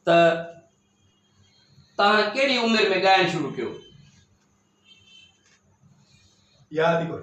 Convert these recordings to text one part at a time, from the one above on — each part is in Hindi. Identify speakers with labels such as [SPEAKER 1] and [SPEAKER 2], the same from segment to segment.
[SPEAKER 1] त तव्हां कहिड़ी उमिरि में ॻाइणु शुरू कयो?
[SPEAKER 2] याद ही कोई।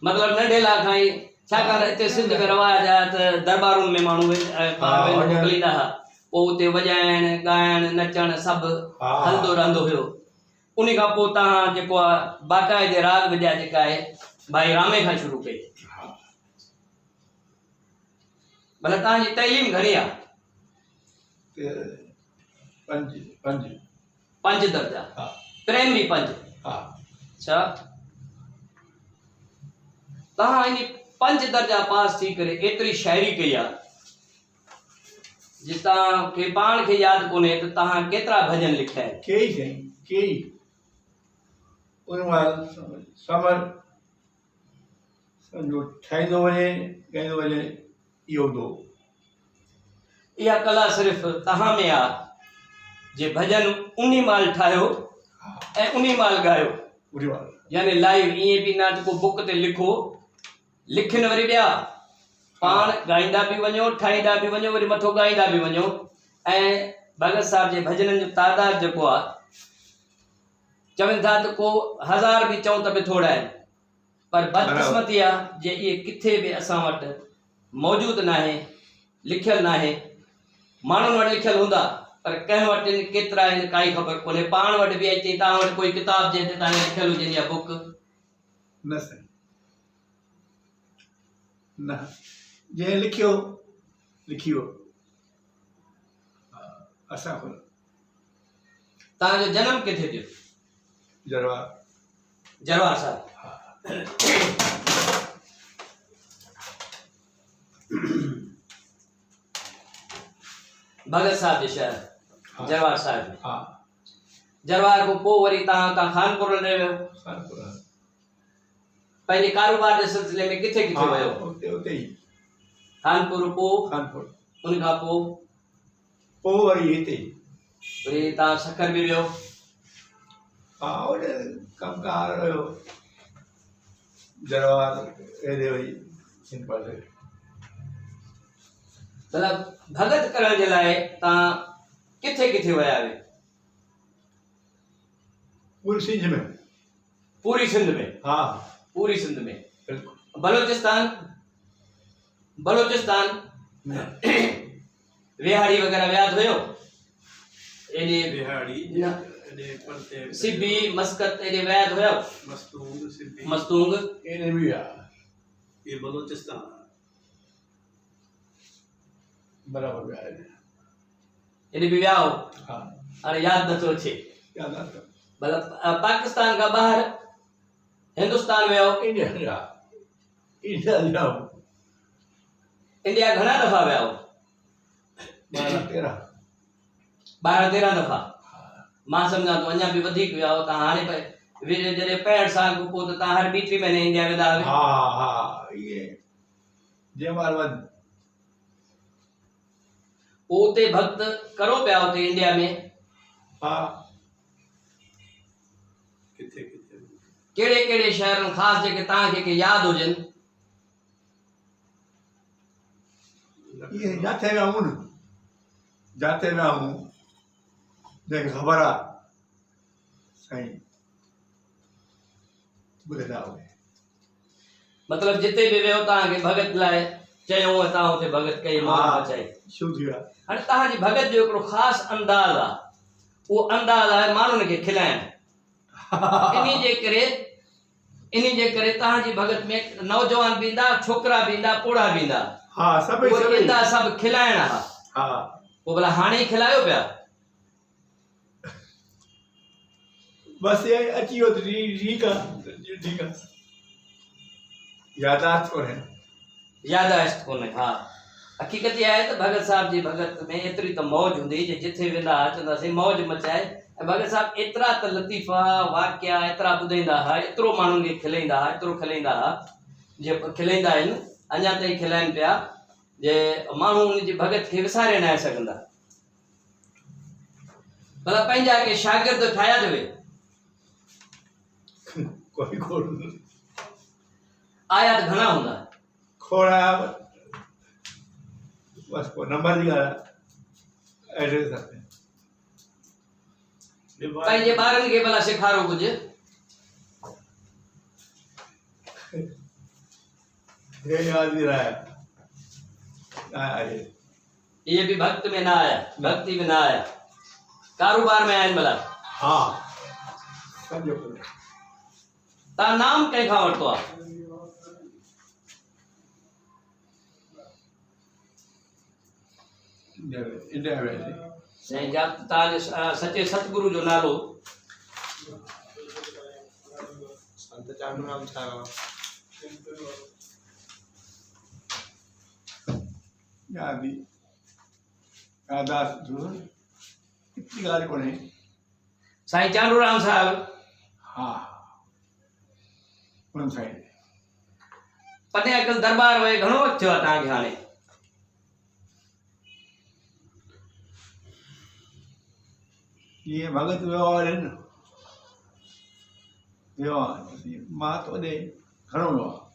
[SPEAKER 1] मतलब नंढेला खां ई, छाकाणि हिते सिंध में रवाज आहे त दरबारुनि में माण्हू मोकिलींदा हुआ, पोइ उते वॼाइण ॻाइण नचण सभु हलंदो रहंदो हुयो। उन खां पोइ तव्हां जेको आहे बाक़ाइदे राग विद्या जेका आहे भाई रामे खां शुरू कई। भला तव्हांजी तइलीम घणी आहे? पंज दर्जा, प्राइमरी 5। अच्छा, तव्हां इन 5 दर्जा पास थी करे एतिरी शाइरी कई आहे, जे तव्हांखे पाण खे यादि कोन्हे त तव्हां केतिरा भॼन लिखिया आहिनि?
[SPEAKER 2] कई उन समर जो ठाहींदो वञे ॻाईंदो वञे, इहो दो।
[SPEAKER 1] इहा कला सिर्फ़ तव्हां में आहे जे भॼन उन महिल ठाहियो ऐं उन महिल ॻायो, यानी लाइव। ईअं बि न को बुक ते लिखो, लिखनि वरी ॿिया, पाण ॻाईंदा बि वञो, ठाहींदा बि वञो, वरी मथो ॻाईंदा बि वञो। ऐं भगत साहब जे भॼननि जो तादाद जेको आहे, चवनि था त को 1000 बि चऊं त बि थोरा आहिनि, पर बदकिस्मती आहे जे इहे किथे बि असां वटि मौजूदु नाहे, लिखियलु नाहे। माण्हुनि वटि लिखियलु हूंदा पर कंहिं वटि केतिरा आहिनि काई ख़बर कोन्हे। पाण वटि बि अचे तव्हां वटि कोई किताब जंहिं ते तव्हांखे लिखियलु हुजे या बुक
[SPEAKER 2] न साईं, न। जंहिं लिखियो लिखी वियो, असां कोन।
[SPEAKER 1] तव्हांजो जनम किथे थियो? जरवार साहब। भगत साहब जे शहर जरवार साहब। जरवार को पोइ वरी तव्हां खानपुर रहे वियो। पंहिंजे कारोबार जे सिलसिले में किथे किथे वियो?
[SPEAKER 2] उते ही
[SPEAKER 1] खानपुर, पोइ उन खां पोइ
[SPEAKER 2] वरी हिते
[SPEAKER 1] वरी तव्हां सखर बि वियो।
[SPEAKER 2] ओॾे कमकार हुयो जरवार, हेॾे वरी सिंपल।
[SPEAKER 1] मतलब भगत करण जे लाइ तव्हां किथे किथे विया आहियो?
[SPEAKER 2] पूरी सिंध में।
[SPEAKER 1] पूरी सिंध में?
[SPEAKER 2] हाँ,
[SPEAKER 1] पूरी सिंध में।
[SPEAKER 2] बिल्कुल।
[SPEAKER 1] बलोचिस्तान विहाड़ी वगैरह विया हुयो? एॾे
[SPEAKER 2] विहाड़ी
[SPEAKER 1] सिबी मस्कत एॾे विया हुयो? मस्तूंग
[SPEAKER 2] एॾे बि विया।
[SPEAKER 3] ये बलोचिस्तान
[SPEAKER 2] बराबर विया।
[SPEAKER 1] एॾे बि विया हो?
[SPEAKER 2] हाँ।
[SPEAKER 1] हाणे यादि नथो अचे। मतलब पाकिस्तान खां ॿाहिरि हिंदुस्तान विया हो? इंडिया घणा दफ़ा विया हो? 12-13 दफ़ा। मां सम्झां थो अञा बि वधीक विया हो। तव्हां हाणे जॾहिं 65 साल खां पोइ त तव्हां हर ॿी 3 महीने इंडिया वेंदा हुआ।
[SPEAKER 2] हाँ, ये
[SPEAKER 1] उते भक्त करो पिया उते इंडिया में?
[SPEAKER 2] हाँ।
[SPEAKER 1] कहिड़े कहिड़े शहरनि ख़ासि जेके तव्हांखे के यादि हुजनि?
[SPEAKER 2] ये जाते विया हूं न, जाते विया हूं जंहिंखे ख़बर आहे साईं ॿुधंदा हुए।
[SPEAKER 1] मतलब जिते बि वियो तव्हांखे भगत लाइ चयो, तव्हां उते भगत कई, मौज मचाई,
[SPEAKER 2] शुरू थी विया।
[SPEAKER 1] हाणे तव्हांजी भगत जो हिकिड़ो ख़ासि अंदाज़ आहे, उहो अंदाज़ आहे माण्हुनि खे खिलाइण। इन जे करे तव्हांजी भगत में नौजवान बि ईंदा, छोकिरा बि ईंदा, बूढ़ा बि ईंदा।
[SPEAKER 2] हाँ,
[SPEAKER 1] सभु खिलाइण।
[SPEAKER 2] हाँ।
[SPEAKER 1] पोइ भला हाणे ई खिलायो पिया?
[SPEAKER 2] बस ये अची वियो ठीक आहे।
[SPEAKER 1] यादाश्त कोन्हे। हाँ, हक़ीक़त इहा आहे त भगत साहब जी भगत में एतिरी त मौज हूंदी जे जिथे वेंदा चवंदासीं मौज मचाए। ऐं भगत साहब एतिरा त लतीफ़ा वाक़िया एतिरा ॿुधाईंदा हुआ, एतिरो माण्हुनि खे खिलाईंदा हुआ, एतिरो खिलाईंदा हुआ, जे खिलाईंदा आहिनि, अञा ताईं खिलाइनि पिया, जे माण्हू उनजी भगत खे विसारे न सघंदा। भला पंहिंजा के शागिर्द ठाहिया अथव? आया त घणा हूंदा?
[SPEAKER 2] खोड़ा बस को नंबर जी एड्रेस आहे
[SPEAKER 1] पंहिंजे ॿारनि खे भला सेखारो कुझु
[SPEAKER 2] हे याद भी रहा है अरे
[SPEAKER 1] ये भी भक्त में ना आया भक्ति में ना आया कारोबार में आहिनि भला
[SPEAKER 2] हाँ समझो
[SPEAKER 1] तव्हां नाम कंहिंखां वरितो आहे
[SPEAKER 2] इंडिया में
[SPEAKER 1] साईं जा तव्हांजे सचे सतगुरु जो नालो
[SPEAKER 3] संत चांदूराम साहिब
[SPEAKER 2] यादी यादाश्त जो इतनी ॻाल्हि कोन्हे
[SPEAKER 1] साईं चांडूराम साहिब
[SPEAKER 2] हाँ उन साइड
[SPEAKER 1] पने अकल दरबार वए घणो वक्त थियो आहे तव्हांखे हाणे
[SPEAKER 2] ये भगत व्यवहार है न व्यवहार मां तो दे घणो व्यवहार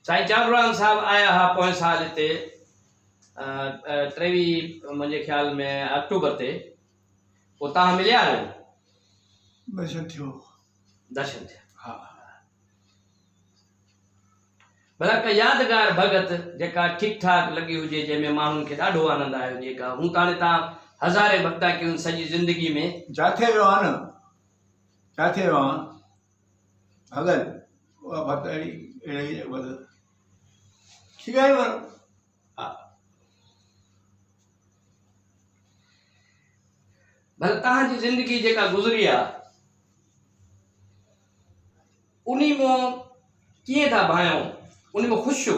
[SPEAKER 1] साईं चांडूराम साहिब आया हा पोएं साल हिते 23 मुंहिंजे ख्याल में अक्टूबर ते पोइ तव्हां मिलिया आहियो
[SPEAKER 2] दर्शन थियो
[SPEAKER 1] दर्शन थिया
[SPEAKER 2] हाँ
[SPEAKER 1] भला का यादगार भगत जेका ठीक ठाक लगी हुजे जंहिंमें माण्हुनि खे ॾाढो आनंद आयो जेका हूं ताणे तव्हां हज़ारे भक्ता कयूं सॼी ज़िंदगी में
[SPEAKER 2] जाथे व्यवहार न जाथे व्यवहार भगत उहा भक्त अहिड़ी भगत ठीक आहे वर
[SPEAKER 1] भला तव्हांजी ज़िंदगी जेका गुज़री आहे उन मां कीअं था भायो उन में ख़ुशि हो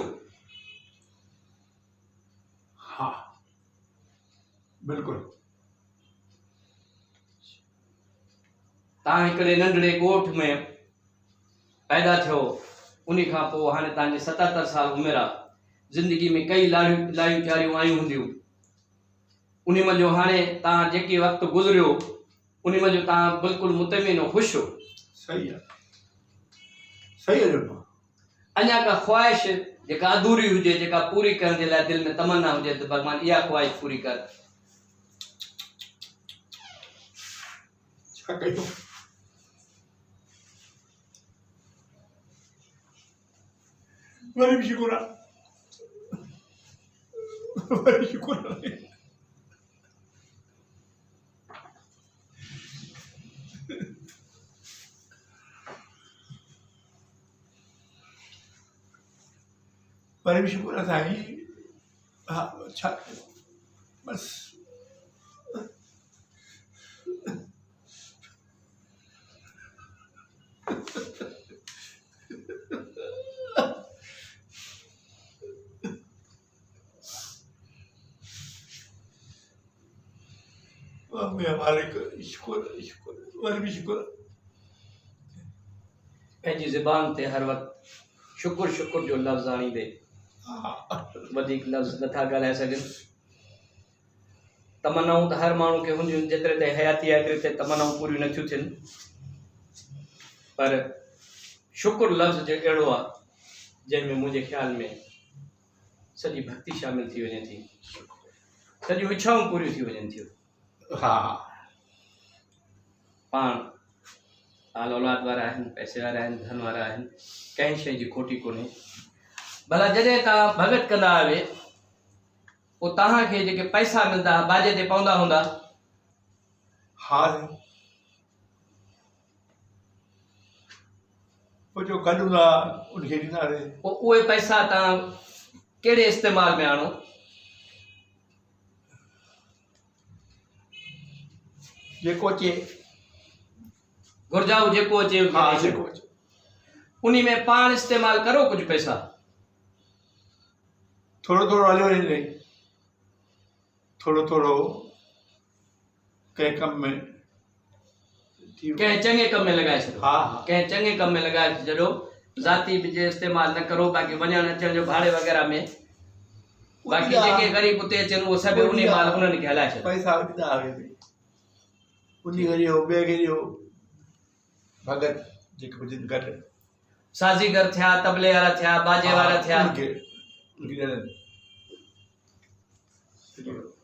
[SPEAKER 2] हाँ बिल्कुल
[SPEAKER 1] तव्हां हिकिड़े नंढड़े ॻोठ में पैदा थियो उन खां पोइ हाणे तव्हांजी 77 साल उमिरि आहे ज़िंदगी में कई लायूं चारियूं आयूं हूंदियूं उन मंझि हाणे तव्हां जेके वक़्तु गुज़रियो उन मंझि तव्हां बिल्कुलु मुतमिन ख़ुशि हो
[SPEAKER 2] सही है जो
[SPEAKER 1] अञा का ख़्वाहिश जेका अधूरी हुजे जेका पूरी करण जे लाइ दिलि में तमन्ना हुजे त भॻवान इहा ख़्वाहिश पूरी कर
[SPEAKER 2] छा कयूं वरी बि शुक्र आहे वरी शुक्र आहे वरी बि शुक्र आहे साईं हा छा बस मेरा मालिक शुक्र शुक्र वरी बि शुक्र
[SPEAKER 1] पंहिंजी ज़बान ते हर वक़्तु शुक्र शुक्र जो लफ़्ज़ आणींदे वधीक लफ़्ज़ नथा ॻाल्हाए सघनि तमन्नाऊं त हर माण्हू खे हूंदियूं जेतिरे ताईं हयाती आहे एतिरे ताईं तमन्नाऊं पूरियूं नथियूं थियनि पर शुक्र लफ़्ज़ जो अहिड़ो आहे जंहिंमें मुंहिंजे ख़्याल में सॼी भक्ति शामिल थी वञे थी सॼियूं इच्छाऊं पूरियूं थी वञनि थियूं
[SPEAKER 2] हा
[SPEAKER 1] पाण आल औलाद वारा आहिनि पैसे वारा आहिनि धन वारा आहिनि कंहिं शइ जी खोटी कोन्हे भला जॾहिं तव्हां भगत कंदा आहियो पोइ तव्हांखे जेके पैसा मिलंदा बाजे ते पवंदा हूंदा
[SPEAKER 2] हा पोइ जो कढ हूंदा उनखे ॾींदासीं
[SPEAKER 1] पोइ उहे पैसा तव्हां कहिड़े इस्तेमाल में आणो
[SPEAKER 2] जेको अचे
[SPEAKER 1] घुर्जाऊं जेको अचे
[SPEAKER 2] हा जेको अचे
[SPEAKER 1] उन में पाण इस्तेमाल करो कुझु पैसा
[SPEAKER 2] थोरो थोरो हलियो वञे थोरो थोरो कंहिं कम में
[SPEAKER 1] कंहिं चङे कम में लॻाए छॾो
[SPEAKER 2] हा हा
[SPEAKER 1] कंहिं चङे कम में लॻाए छॾो ज़ाती जे इस्तेमाल न करो बाक़ी वञण अचण जो भाड़े वग़ैरह में बाक़ी जेके ग़रीब उते अचनि उहो सभु उन माल उन्हनि खे हलाए छॾो
[SPEAKER 2] पैसा ॾींदा आहिनि उन खे ॾियो ॿिए खे ॾियो भगत जेके हुजनि गॾु
[SPEAKER 1] साज़ीगर थिया तबले वारा थिया बाजे वारा थिया
[SPEAKER 2] उनखे ॾियनि श्री